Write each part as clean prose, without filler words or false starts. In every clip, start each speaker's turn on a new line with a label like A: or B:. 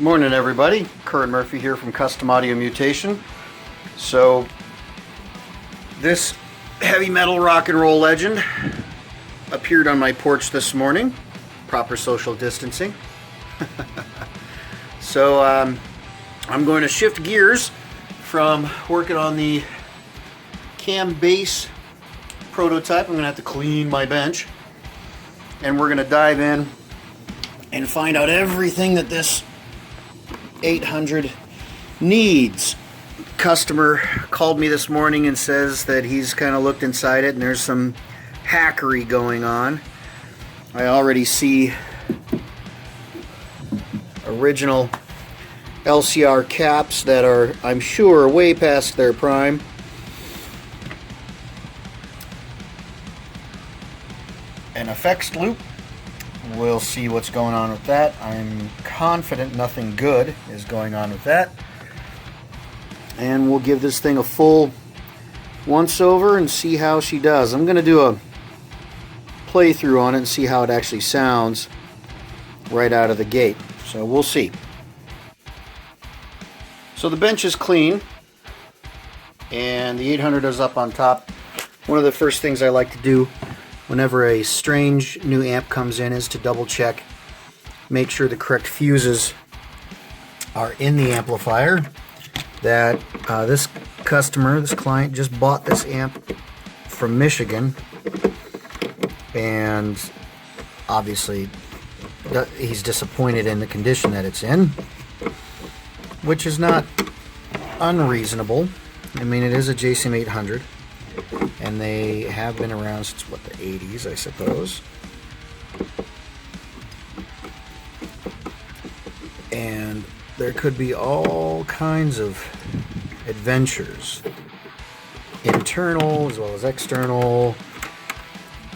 A: Morning everybody, Curran Murphy here from Custom Audio Mutation. So this heavy metal rock and roll legend appeared on my porch this morning. Proper social distancing. So I'm going to shift gears from working on the cam bass prototype. I'm going to have to clean my bench, and we're going to dive in and find out everything that this 800 needs. Customer called me this morning and says that he's kind of looked inside it and there's some hackery going on. I already see original LCR caps that are, I'm sure, way past their prime. An effects loop. We'll see what's going on with that. I'm confident nothing good is going on with that. And we'll give this thing a full once over and see how she does. I'm going to do a playthrough on it and see how it actually sounds right out of the gate. So we'll see. So the bench is clean and the 800 is up on top. One of the first things I like to do whenever a strange new amp comes in is to double check, make sure the correct fuses are in the amplifier. That this customer, this client, just bought this amp from Michigan, and obviously he's disappointed in the condition that it's in, which is not unreasonable. I mean, it is a JCM800. And they have been around since, what, the 80s, I suppose. And there could be all kinds of adventures, internal as well as external,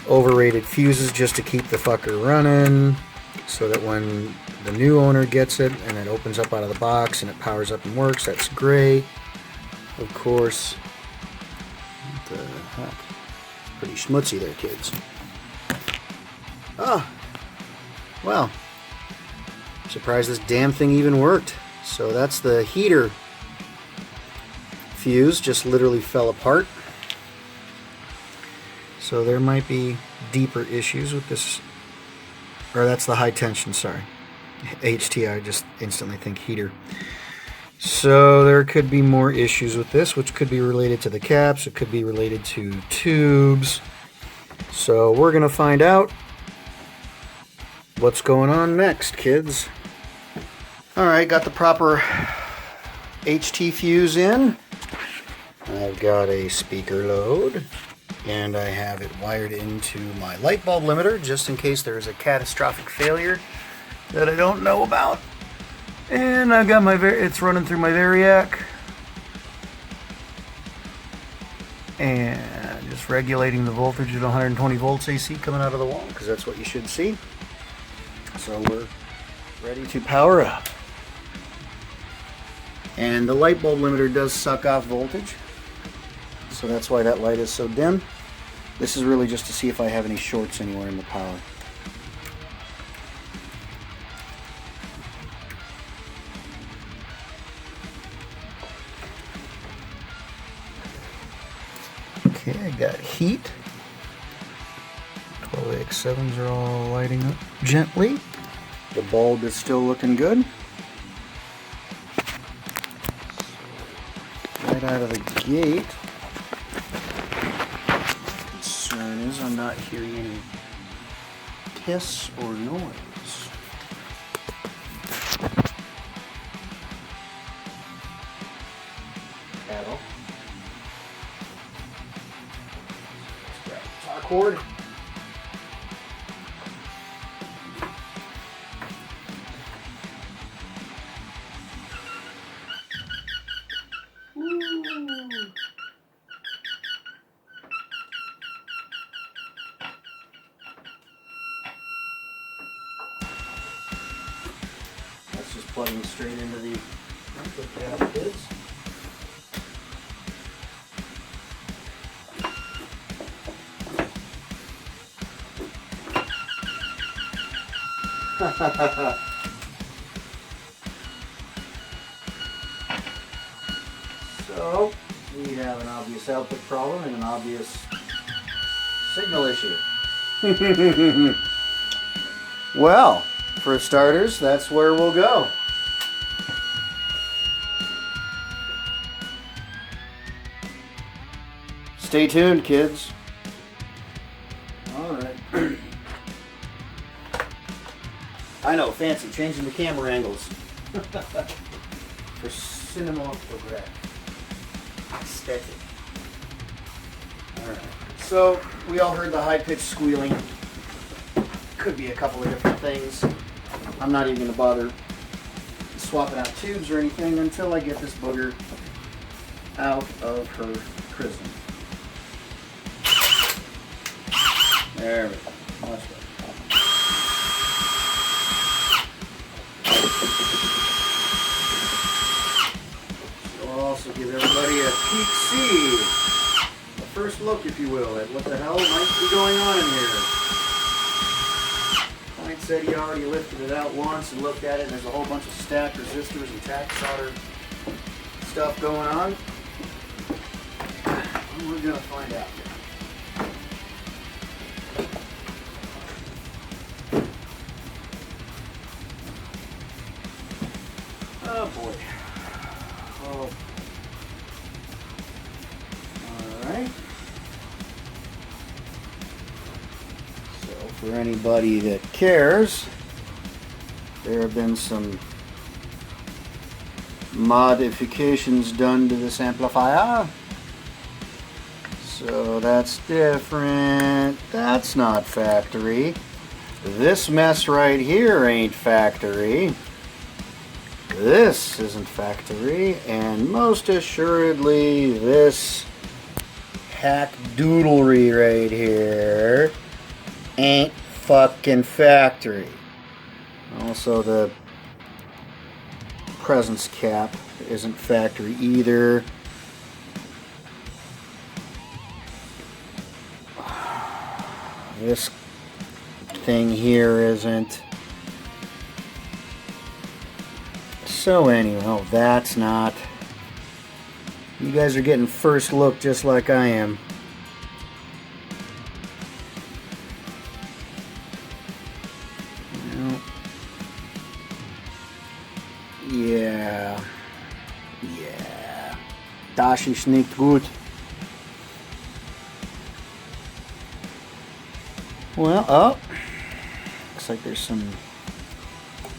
A: overrated fuses just to keep the fucker running, so that when the new owner gets it and it opens up out of the box and it powers up and works, that's great. Of course, what the heck? Pretty schmutzy there, kids. Oh, well, I'm surprised this damn thing even worked. So that's the heater fuse, just literally fell apart. So there might be deeper issues with this, or that's the high tension, sorry. HT, I just instantly think heater. So there could be more issues with this, which could be related to the caps, it could be related to tubes. So we're going to find out what's going on next, kids. Alright, got the proper HT fuse in. I've got a speaker load, and I have it wired into my light bulb limiter, just in case there's a catastrophic failure that I don't know about. And I've got my, it's running through my Variac, and just regulating the voltage at 120 volts AC coming out of the wall, because that's what you should see. So we're ready to power up. And the light bulb limiter does suck off voltage, so that's why that light is so dim. This is really just to see if I have any shorts anywhere in the power. Okay, I got heat. 12AX7s are all lighting up gently. The bulb is still looking good. Right out of the gate, the concern is I'm not hearing any hiss or noise. At all. Grab the power cord. That's just plugging straight into the input cap, kids. So we have an obvious output problem and an obvious signal issue. Well, for starters, that's where we'll go. Stay tuned, kids. Alright. I know, fancy, changing the camera angles. For cinematograph. Aesthetic. Alright. So, we all heard the high-pitched squealing. Could be a couple of different things. I'm not even going to bother swapping out tubes or anything until I get this booger out of her prism. There we go. Much better. We'll also give everybody a peek see, a first look, if you will, at what the hell might be going on in here. Client said he already lifted it out once and looked at it, and there's a whole bunch of stacked resistors and tack solder stuff going on. And we're going to find out. Oh boy. Oh. Alright. So for anybody that cares, there have been some modifications done to this amplifier. So that's different. That's not factory. This mess right here ain't factory. This isn't factory, and most assuredly this hack doodlery right here ain't fucking factory. Also, the presence cap isn't factory either. This thing here isn't. So anyway, oh, that's not. You guys are getting first look just like I am. Well, yeah. Das ist nicht gut. Well, oh. Looks like there's some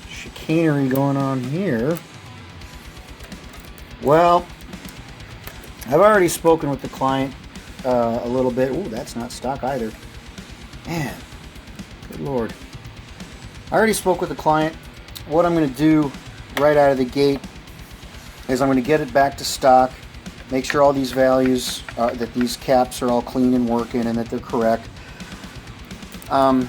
A: chicanery going on here. Well, I've already spoken with the client a little bit. Ooh, that's not stock either. Man, good lord. I already spoke with the client. What I'm going to do right out of the gate is I'm going to get it back to stock, make sure all these values, that these caps are all clean and working and that they're correct. I'm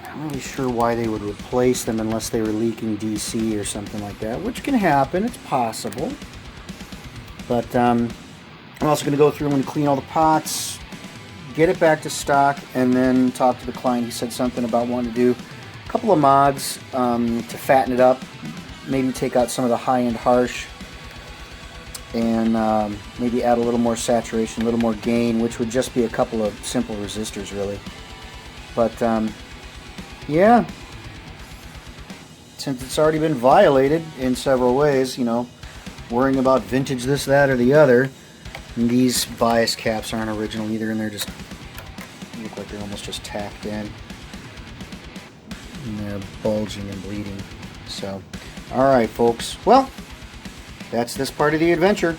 A: not really sure why they would replace them unless they were leaking DC or something like that, which can happen. It's possible. But I'm also going to go through, I'm going to clean all the pots, get it back to stock, and then talk to the client. He said something about wanting to do a couple of mods to fatten it up, maybe take out some of the high-end harsh, and maybe add a little more saturation, a little more gain, which would just be a couple of simple resistors, really. But yeah, since it's already been violated in several ways, you know, worrying about vintage this, that, or the other, and these bias caps aren't original either, and they're just, look like they're almost just tacked in, and they're bulging and bleeding. So, alright folks, well, that's this part of the adventure.